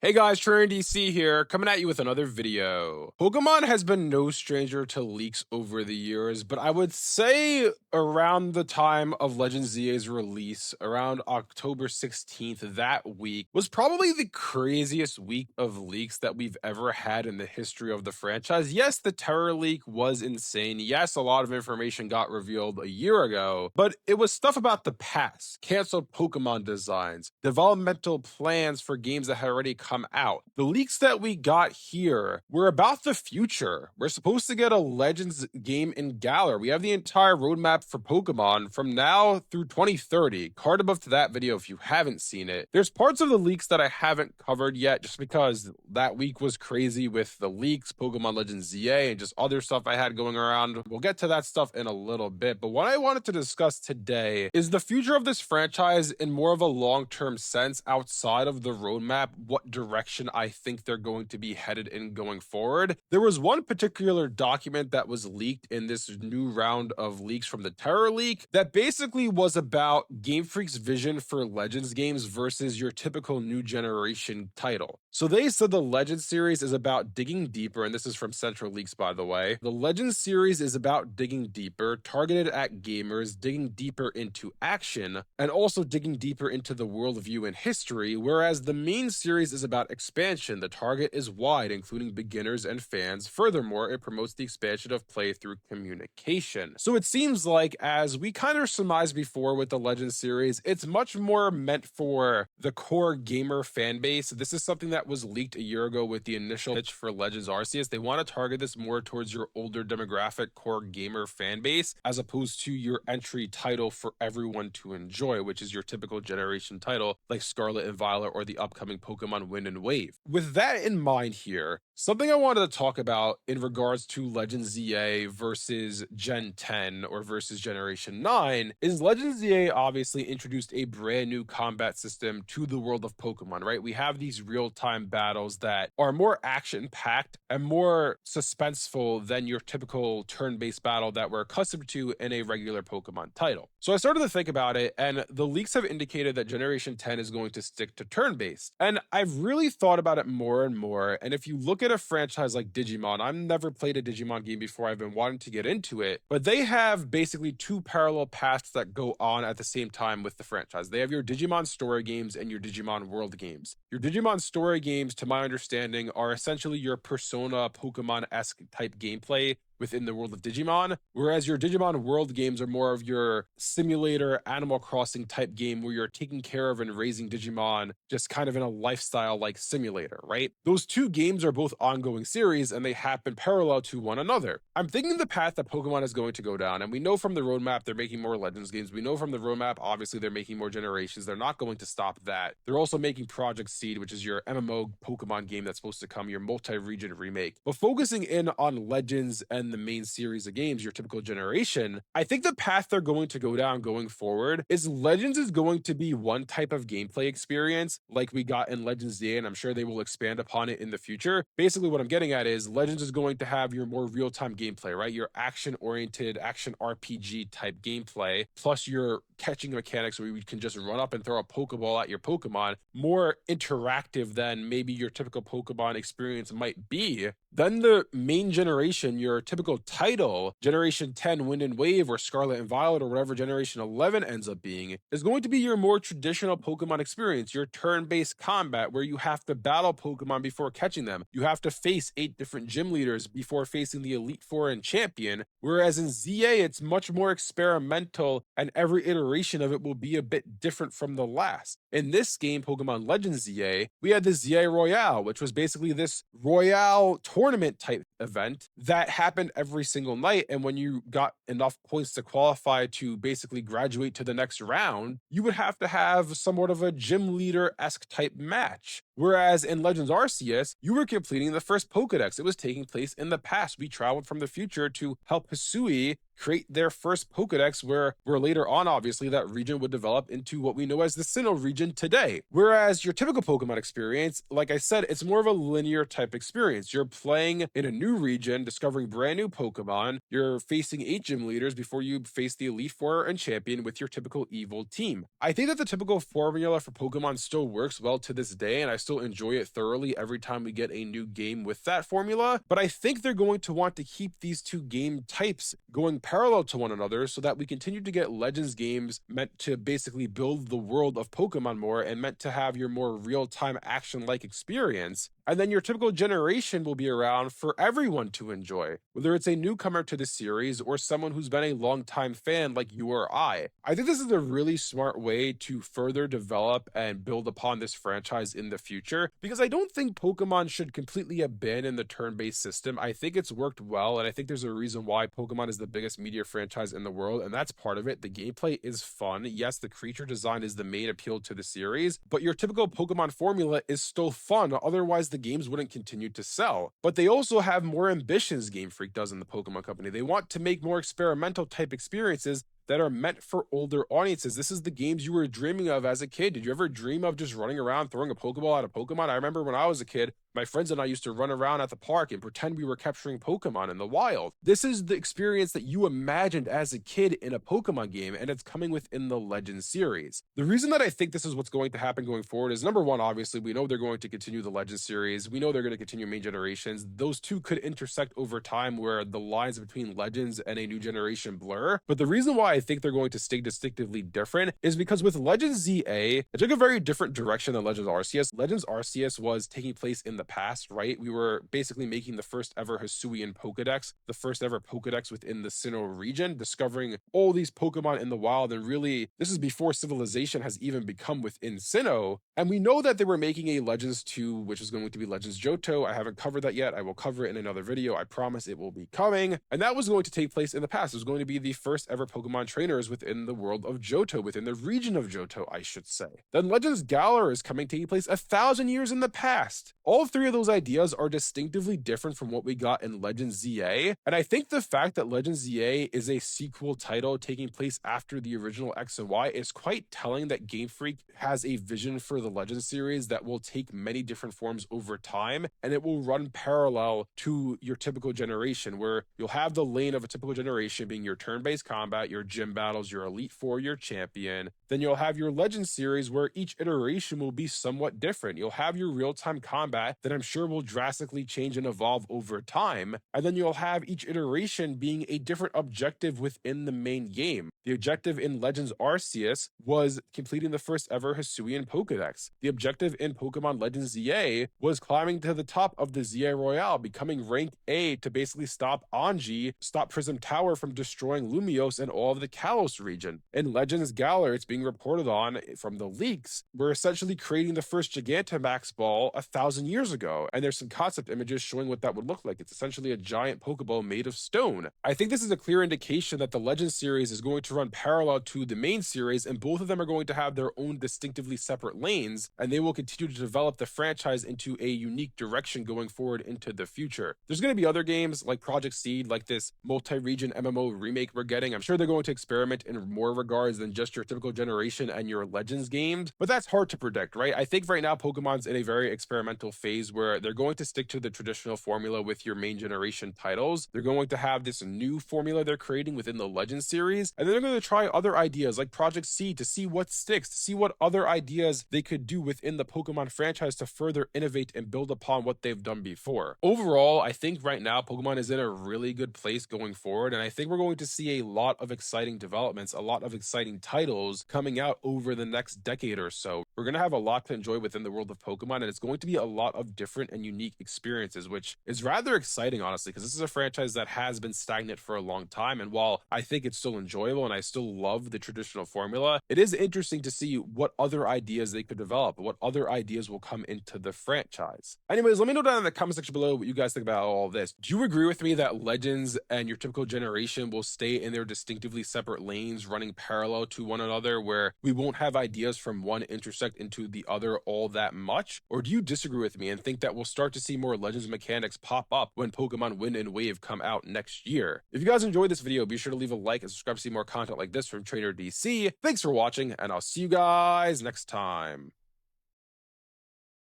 Hey guys, DC here, coming at you with another video. Pokemon has been no stranger to leaks over the years, but I would say around the time of Legends ZA's release, around October 16th, that week, was probably the craziest week of leaks that we've ever had in the history of the franchise. Yes, the Terror leak was insane. Yes, a lot of information got revealed a year ago, but it was stuff about the past, canceled Pokemon designs, developmental plans for games that had already come out. The leaks that we got here were about the future. We're supposed to get a Legends game in Galar. We have the entire roadmap for Pokemon from now through 2030. Card above to that video if you haven't seen it. There's parts of the leaks that I haven't covered yet just because that week was crazy with the leaks, Pokemon Legends ZA, and just other stuff I had going around. We'll get to that stuff in a little bit, but what I wanted to discuss today is the future of this franchise in more of a long-term sense outside of the roadmap, what direction I think they're going to be headed in going forward. There was one particular document that was leaked in this new round of leaks from the Terror leak that basically was about Game Freak's vision for Legends games versus your typical new generation title. So they said the Legends series is about digging deeper, and this is from Central Leaks, by the way. The Legends series is about digging deeper, targeted at gamers, digging deeper into action, and also digging deeper into the worldview and history, whereas the main series is about expansion. The target is wide, including beginners and fans. Furthermore, it promotes the expansion of play through communication. So it seems like, as we kind of surmised before with the Legends series, it's much more meant for the core gamer fan base. This is something that was leaked a year ago with the initial pitch for Legends Arceus. They want to target this more towards your older demographic core gamer fan base, as opposed to your entry title for everyone to enjoy, which is your typical generation title like Scarlet and Violet or the upcoming Pokemon Wind and Wave. With that in mind here, something I wanted to talk about in regards to Legends ZA versus Gen 10 or versus Generation 9 is Legends ZA obviously introduced a brand new combat system to the world of Pokemon, right? We have these real-time battles that are more action-packed and more suspenseful than your typical turn-based battle that we're accustomed to in a regular Pokemon title. So I started to think about it, and the leaks have indicated that Generation 10 is going to stick to turn-based. And I've really thought about it more and more, and if you look at a franchise like Digimon, I've never played a Digimon game before, I've been wanting to get into it, but they have basically two parallel paths that go on at the same time with the franchise. They have your Digimon story games and your Digimon world games. Your Digimon story games, to my understanding, are essentially your Persona Pokemon-esque type gameplay within the world of Digimon, whereas your Digimon world games are more of your simulator Animal Crossing type game where you're taking care of and raising Digimon just kind of in a lifestyle like simulator, right? Those two games are both ongoing series and they happen parallel to one another. I'm thinking the path that Pokemon is going to go down, and we know from the roadmap they're making more Legends games. We know from the roadmap, obviously, they're making more generations. They're not going to stop that. They're also making Project Seed, which is your MMO Pokemon game that's supposed to come, your multi-region remake. But focusing in on Legends and the main series of games, your typical generation, I think the path they're going to go down going forward is Legends is going to be one type of gameplay experience like we got in Legends ZA, and I'm sure they will expand upon it in the future. Basically, what I'm getting at is Legends is going to have your more real-time gameplay, right? Your action-oriented, action RPG type gameplay, plus your catching mechanics where you can just run up and throw a Pokeball at your Pokemon, more interactive than maybe your typical Pokemon experience might be. Then the main generation, your typical title, Generation 10 Wind and Wave or Scarlet and Violet or whatever Generation 11 ends up being, is going to be your more traditional Pokemon experience, your turn-based combat where you have to battle Pokemon before catching them. You have to face 8 different gym leaders before facing the Elite Four and Champion, whereas in ZA it's much more experimental and every iteration of it will be a bit different from the last. In this game, Pokemon Legends ZA, we had the ZA Royale, which was basically this Royale tournament type event that happened every single night, and when you got enough points to qualify to basically graduate to the next round, you would have to have somewhat of a gym leader-esque type match. Whereas in Legends Arceus, you were completing the first Pokedex. It was taking place in the past. We traveled from the future to help Hisui create their first Pokedex, where later on, obviously, that region would develop into what we know as the Sinnoh region today. Whereas your typical Pokemon experience, like I said, it's more of a linear type experience. You're playing in a new region, discovering brand new Pokemon. You're facing 8 gym leaders before you face the Elite Four and Champion with your typical evil team. I think that the typical formula for Pokemon still works well to this day, and I still enjoy it thoroughly every time we get a new game with that formula, but I think they're going to want to keep these two game types going parallel to one another so that we continue to get Legends games meant to basically build the world of Pokemon more and meant to have your more real-time action-like experience. And then your typical generation will be around for everyone to enjoy, whether it's a newcomer to the series or someone who's been a longtime fan like you or I. I think this is a really smart way to further develop and build upon this franchise in the future, because I don't think Pokemon should completely abandon the turn-based system. I think it's worked well, and I think there's a reason why Pokemon is the biggest media franchise in the world, and that's part of it. The gameplay is fun. Yes, the creature design is the main appeal to the series, but your typical Pokemon formula is still fun, otherwise the games wouldn't continue to sell. But they also have more ambitions, Game Freak does in the Pokemon Company. They want to make more experimental type experiences that are meant for older audiences. This is the games you were dreaming of as a kid. Did you ever dream of just running around throwing a Pokeball at a Pokemon? I remember when I was a kid, my friends and I used to run around at the park and pretend we were capturing Pokemon in the wild. This is the experience that you imagined as a kid in a Pokemon game, and it's coming within the Legends series. The reason that I think this is what's going to happen going forward is, number one, obviously, we know they're going to continue the Legends series. We know they're going to continue main generations. Those two could intersect over time where the lines between Legends and a new generation blur. But the reason why I think they're going to stay distinctively different is because with Legends ZA, it took a very different direction than Legends Arceus. Legends Arceus was taking place in the past, right? We were basically making the first ever Hisuian Pokedex, the first ever Pokedex within the Sinnoh region, discovering all these Pokemon in the wild, and really, this is before civilization has even become within Sinnoh. And we know that they were making a Legends 2, which is going to be Legends Johto. I haven't covered that yet. I will cover it in another video. I promise it will be coming. And that was going to take place in the past. It was going to be the first ever Pokemon trainers within the world of Johto, within the region of Johto, I should say. Then Legends Galar is coming, taking place 1,000 years in the past. All three of those ideas are distinctively different from what we got in Legends ZA, and I think the fact that Legends ZA is a sequel title taking place after the original X and Y is quite telling that Game Freak has a vision for the Legends series that will take many different forms over time, and it will run parallel to your typical generation, where you'll have the lane of a typical generation being your turn-based combat, your gym battles, your Elite Four, your champion. Then you'll have your Legends series where each iteration will be somewhat different. You'll have your real-time combat that I'm sure will drastically change and evolve over time. And then you'll have each iteration being a different objective within the main game. The objective in Legends Arceus was completing the first ever Hisuian Pokedex. The objective in Pokemon Legends ZA was climbing to the top of the ZA Royale, becoming rank A to basically stop Anji, stop Prism Tower from destroying Lumiose and all of the Kalos region. In Legends Galar, it's being reported on from the leaks, we're essentially creating the first Gigantamax ball 1,000 years ago, and there's some concept images showing what that would look like. It's essentially a giant Pokeball made of stone. I think this is a clear indication that the Legends series is going to run parallel to the main series, and both of them are going to have their own distinctively separate lanes, and they will continue to develop the franchise into a unique direction going forward into the future. There's going to be other games like Project Seed, like this multi-region MMO remake we're getting. I'm sure they're going to experiment in more regards than just your typical generation and your Legends games, but that's hard to predict, right? I think right now Pokemon's in a very experimental phase where they're going to stick to the traditional formula with your main generation titles. They're going to have this new formula they're creating within the Legends series, and then they're going to try other ideas like Project Seed to see what sticks, to see what other ideas they could do within the Pokemon franchise to further innovate and build upon what they've done before. Overall, I think right now Pokemon is in a really good place going forward, and I think we're going to see a lot of exciting developments, a lot of exciting titles coming out over the next decade or so. We're going to have a lot to enjoy within the world of Pokemon, and it's going to be a lot of different and unique experiences, which is rather exciting, honestly, because this is a franchise that has been stagnant for a long time, and while I think it's still enjoyable and I still love the traditional formula, it is interesting to see what other ideas they could develop, what other ideas will come into the franchise. Anyways, let me know down in the comment section below what you guys think about all of this. Do you agree with me that Legends and your typical generation will stay in their distinctively separate lanes, running parallel to one another, where we won't have ideas from one intersect into the other all that much? Or do you disagree with me and think that we'll start to see more Legends mechanics pop up when Pokemon Wind and Wave come out next year? If you guys enjoyed this video, be sure to leave a like and subscribe to see more content like this from Trainer DC. Thanks for watching, and I'll see you guys next time.